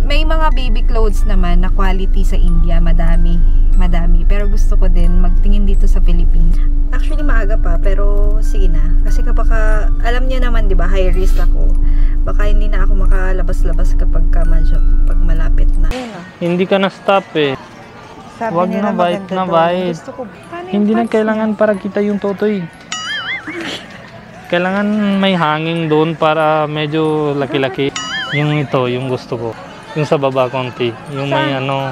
may mga baby clothes naman na quality sa India, madami. Pero gusto ko din magtingin dito sa Philippines. Actually, maaga pa, pero sige na. Kasi kapag, alam niyo naman, di ba, high risk ako. Baka hindi na ako makalabas-labas kapag pag malapit na. Hindi ka na-stop eh. Sabi wag nila na bite na bite. Gusto ko. Hindi na kailangan para kita yung totoy. Kailangan may hanging doon para medyo laki-laki. Yung ito, yung gusto ko. Yung sa baba konti. Yung may ano,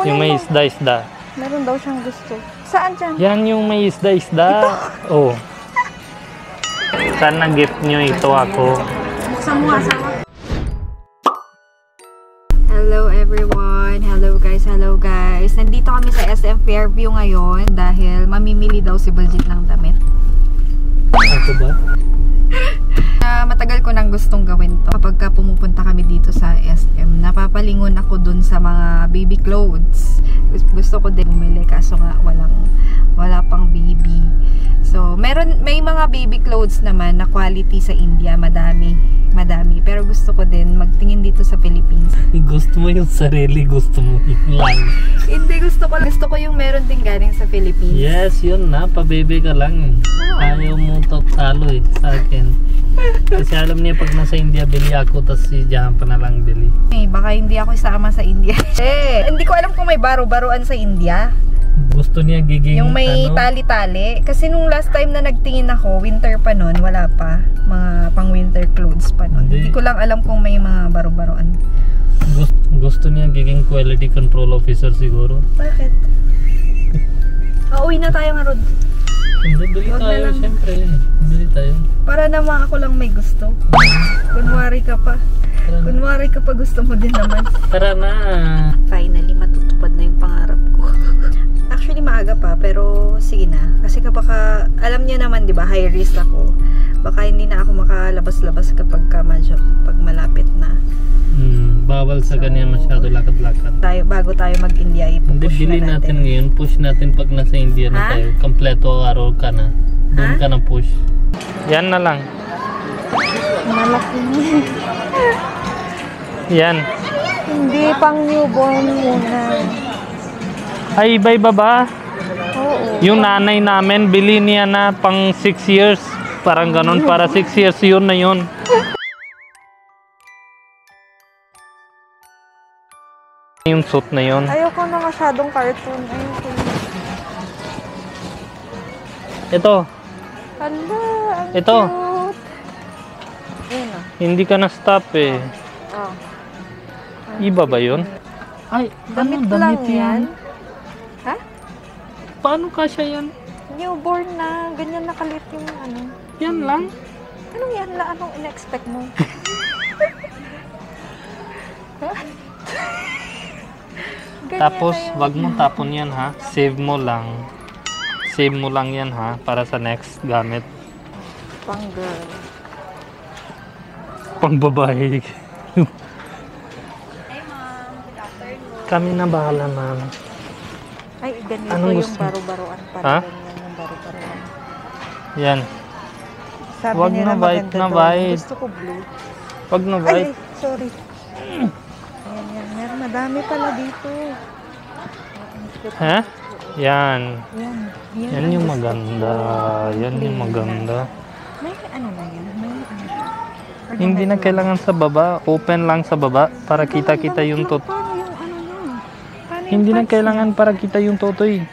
yung may isda-isda. Meron daw siyang gusto. Saan dyan? Yan yung may isda-isda. Oh. Sana gift nyo ito ako. Buksan mo asawa. Hello everyone. Hello guys. Nandito kami sa SM Fairview ngayon dahil mamimili daw si Baljit ng damit. Ako ba? Matagal ko nang gustong gawin to. Kapag pumupunta kami dito sa SM, napapalingon ako dun sa mga baby clothes. Gusto ko din bumili kaso nga wala pang baby. So, may mga baby clothes naman na quality sa India, madami. Pero gusto ko din magtingin dito sa Philippines. Gusto mo yung sarili, gusto mo yung lang. Hindi, gusto ko yung meron din galing sa Philippines. Yes, yun na, pabebe ka lang. Ayaw mo talo eh, sa akin. Kasi alam niya pag nasa India, bili ako, tas si Jahan pa na lang bili. Baka hindi ako isama sa India. Hindi ko alam kung may baro-baroan sa India. Gusto niya giging yung may tali-tali. Kasi nung last time na nagtingin ako, winter pa nun, wala pa. Mga pang winter clothes pa nun. Hindi ko lang alam kung may mga baro-baroan. Gusto niya giging quality control officer siguro. Bakit? Uwi na tayo nga, Rod. Hindi, bili tayo syempre. Bili tayo. Para naman ako lang may gusto. Kunwari ka pa. Kunwari ka pa, gusto mo din naman. Tara na. Finally, matutupad na yung pangarap ko. Actually, maaga pa, pero sige na. Kasi kapag, alam niyo naman, di ba, high risk ako. Baka hindi na ako makalabas-labas kapag pag malapit na. Bawal sa ganyan masyado lakad-lakad. Bago tayo mag-India, ipupush bili natin ngayon. Push natin pag nasa India na tayo. Kompleto araw ka na. Doon ka na push. Yan na lang. Malaki niya. Yan. Hindi, pang newborn muna. Ay, iba-iba ba? Oo. Yung nanay namin, bili niya na pang 6 years. Parang ganun, para 6 years yun na yun. Yung suit na yun. Ayoko na masyadong cartoon. Ito. Hala, ang ito. Cute. Hindi ka na-stop eh. Iba ba yun? Ay, damit lang yan? Ha? Paano kasya yan? Newborn na. Ganyan nakalit yung ano. Yan lang? Anong yan lang? Anong in-expect mo? Tapos, wag mo tapon yan ha. Save mo lang. Save mo lang yan ha. Para sa next gamit. Pang girl. Pang babae. Hey ma'am, good afternoon. Kami na bahala ma'am. Ay, ganito anong yung gusto? baro-baroan. Ha? Ganyan yung baro-baroan. Yan. Sabi wag nila na bite na bite. Gusto ko blue. Wag na bite. Ay, sorry. Ayan. Madami pala dito. Ha? Yan. Yan yung gusto maganda. ko. Yan yung maganda. May ano na yan? May ano siya? Hindi na kailangan sa baba. Open lang sa baba para kita-kita yung tot. Paano yung ano niya? Hindi na kailangan para kita yung totoy.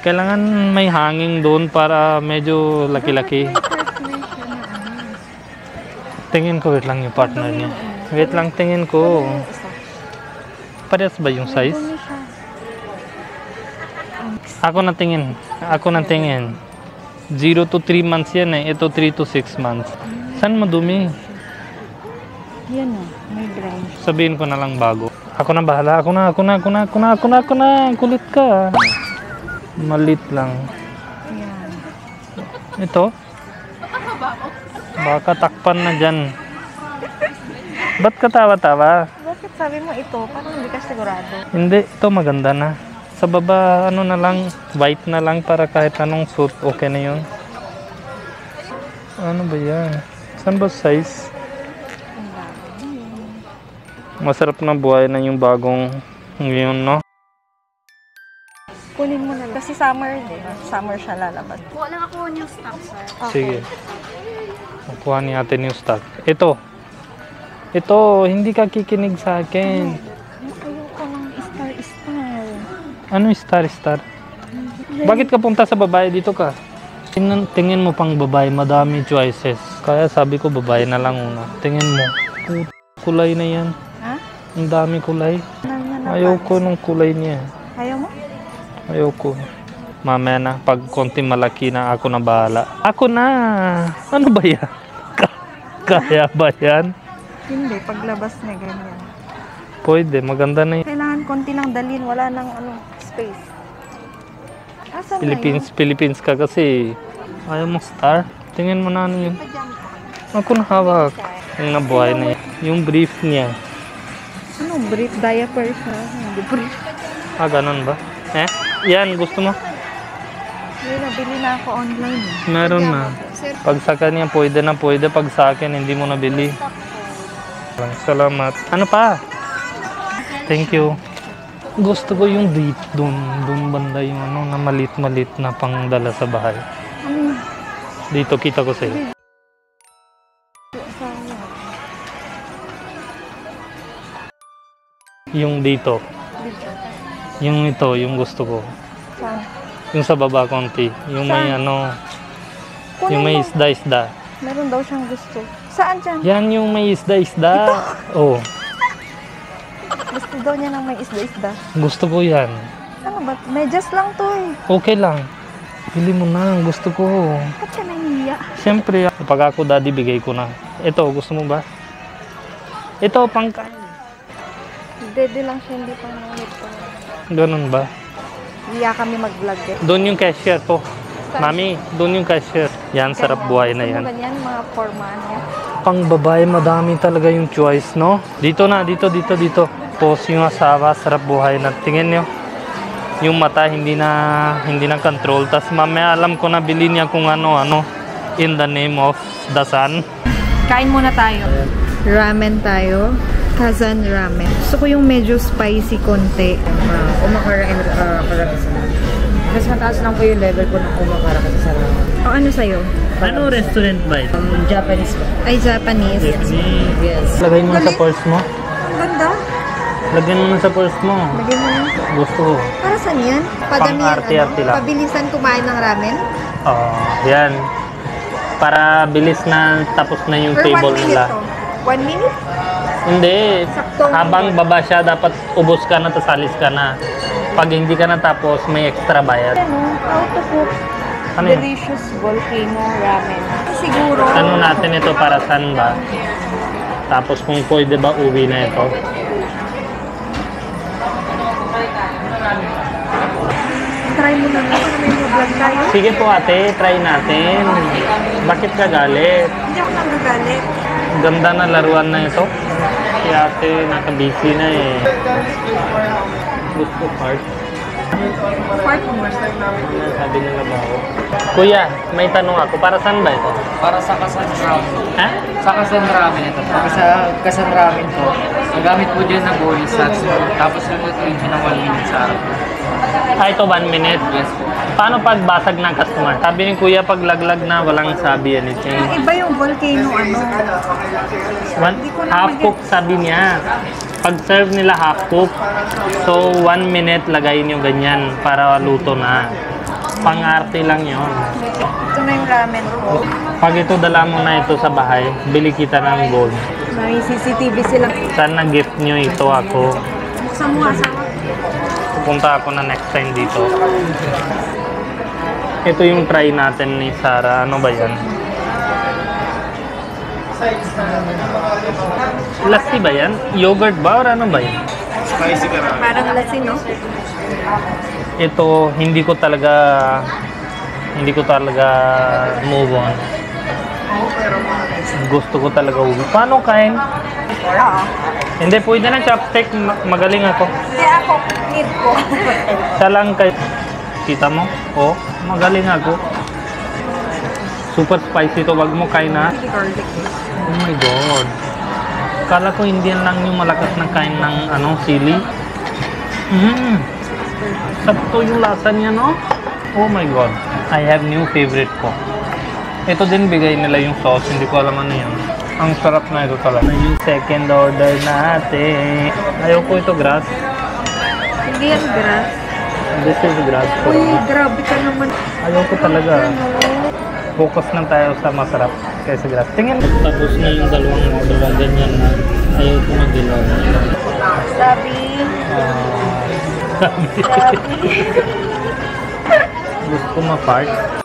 Kailangan may hanging doon para medyo laki-laki. Tingin ko, wait lang yung partner niya. Wait lang, tingin ko. Parehas ba yung size? Ako na tingin. 0 to 3 months yan eh. Ito 3 to 6 months. Saan madumi? Yan o, may brown. Sabihin ko na lang bago. Ako na bahala. Ako na. Kulit ka. Malit lang. Yan. Ito? Baka takpan na dyan. Ba't ka tawa-tawa? Bakit sabi mo ito? Parang hindi ka sigurado. Hindi, ito maganda na. Sa baba, ano na lang, white na lang para kahit anong suit, okay na yun. Ano ba yan? Saan ba size? Masarap na buhay na yung bagong ngayon, no? Kunin mo na lang. Kasi summer din. Summer siya lalabas. Kuha lang ako yung stock, sir. Sige. Kukuha ni ate yung stock. Ito. Ito, hindi ka kikinig sa akin. Ayoko ng star-star. Ano star-star? Bakit ka punta sa babae dito ka? Tingin mo pang babae, madami choices. Kaya sabi ko babae na lang una. Tingin mo. Kulay na yan. Ha? Ang dami kulay. Ano Ayoko nung kulay niya. Ayaw mo? Ayoko. Mamaya na, pag konti malaki na, ako na bahala. Ako na! Ano ba yan? Kaya ba yan? Hindi, paglabas na ganyan. Pwede, maganda na yun. Kailangan konti lang dalhin, wala nang space. Asan Philippines ka kasi. Ayaw mo star? Tingin mo na ano yun. Ako na hawak. Yung nabuhay na yun. Yung brief niya. Ano, brief diaper siya. Hindi brief. Ah, ganun ba? Yan, gusto mo? May nabili na ako online. Meron na. Pag sa kanya, pwede na pwede. Pag sa akin, hindi mo nabili. Salamat. Ano pa? Thank you. Gusto ko yung deep doon banda yung ano na malit-malit na pangdala sa bahay. Dito kita ko sa'yo. Yung dito. Yung ito, yung gusto ko. Saan? Yung sa baba konti. Yung may ano, yung may isda-isda. Meron daw siyang gusto. Saan dyan? Yan yung may isda-isda. Oh. Gusto daw niya ng may isda-isda. Gusto ko yan. Ano ba? Medyas lang to eh. Okay lang. Pili mo na. Gusto ko. Ba't ka nahihiya? Siyempre, pag ako daddy, bigay ko na. Ito, gusto mo ba? Ito, pangkain. Dede lang siya, hindi pa nangyit pa. Ganun ba? Hiya kami mag-vlog eh. Doon yung cashier to. Mami, doon yung cashier. Yan, sarap buhay na yan. Gusto mo ganyan, mga forman niya. Pang babae, madami talaga yung choice, no? Dito na, dito. Tapos yung asawa, sarap buhay na. Tingin nyo. Yung mata, hindi na control. Tapos mamaya alam ko na bilhin niya kung ano. In the name of the sun. Kain muna tayo. Ramen tayo. Kazan ramen. Gusto ko yung medyo spicy konti. Umakara kasi na. Mas mataas lang po yung level ko ng umakara kasi sa ramen. O ano sa'yo? Ano restaurant ba ito? Japanese po. Ay, Japanese. Yes. Lagay mo na sa purse mo. Ang ganda. Lagyan mo na sa purse mo. Lagyan mo na. Gusto ko. Para saan yan? Padamihan Pang-arte-arte lang. Pabilisan kumain ng ramen? Oo, yan. Para bilis na tapos na yung Or 1 table minute nila. to? 1 minute? Hindi. Saktong Habang baba siya, dapat ubos ka na, tas alis ka na. Pag hindi ka na tapos, may extra bayad. How to cook Ano yun? delicious volcano ramen. Siguro. Ano natin ito para saan ba? Tapos kung pwede ba uwi na ito? Try mo na nga para may vlog tayo. Sige po ate, try natin. Bakit ka galit? Hindi ako nagagalit. Ganda na laruan na ito. Si ate naka-busy na eh. Gusto part. Part mo. Sabi nila ba ako? Kuya, may tanong ako. Para saan ba ito? Para sa Kasan Ramen. Ha? Sa Kasan Ramen ito. Para sa Kasan Ramen po, nagamit po dyan ng bonus sats. Tapos lutuin siya ng 1 minute sa harap. Ah, ito 1 minute? Yes po. Paano pag basag ng customer? Sabi ni kuya, pag laglag na, walang sabi anything. Iba yung volcano Half cook sabi niya. Pag serve nila half cook, so 1 minute lagay niyo ganyan para luto na. Pang-arte lang yon. Ito na yung ramen ko. Pag ito dala mo na ito sa bahay, bili kita ng gold. May CCTV sila. Sana gift niyo ito ako. Buksan mo asawa. Pupunta ako na next time dito. Ito yung try natin ni Sarah. Ano ba yan? Lassi ba yan? Yogurt ba? Or ano ba yan? Parang lassi, no? Ito, hindi ko talaga move on. Gusto ko talaga uwi. Paano kain? Oo. Hindi, pwede na chopstick. Magaling ako. Hindi ako need ko. Siya lang kay... Kita mo? Oh, magaling ako. Super spicy to. Wag mo kain na. Garlic. Oh my God. Kala ko Indian lang yung malakas na kain ng sili. Sakto yung lasa niya, no? Oh my God. I have new favorite ko. Ito din bigay nila yung sauce. Hindi ko alam ano yan. Ang sarap na ito talaga. Yung second order natin. Ayoko ito grass. Hindi yan grass. This is grass for Uy, me. grabe ka naman. Ayoko talaga. Focus lang tayo sa masarap kaysa grass. Tingin. Tapos na yung dalawang order. Ganyan na. Ayoko na dilaw. Sabi. Gusto ko ma-part.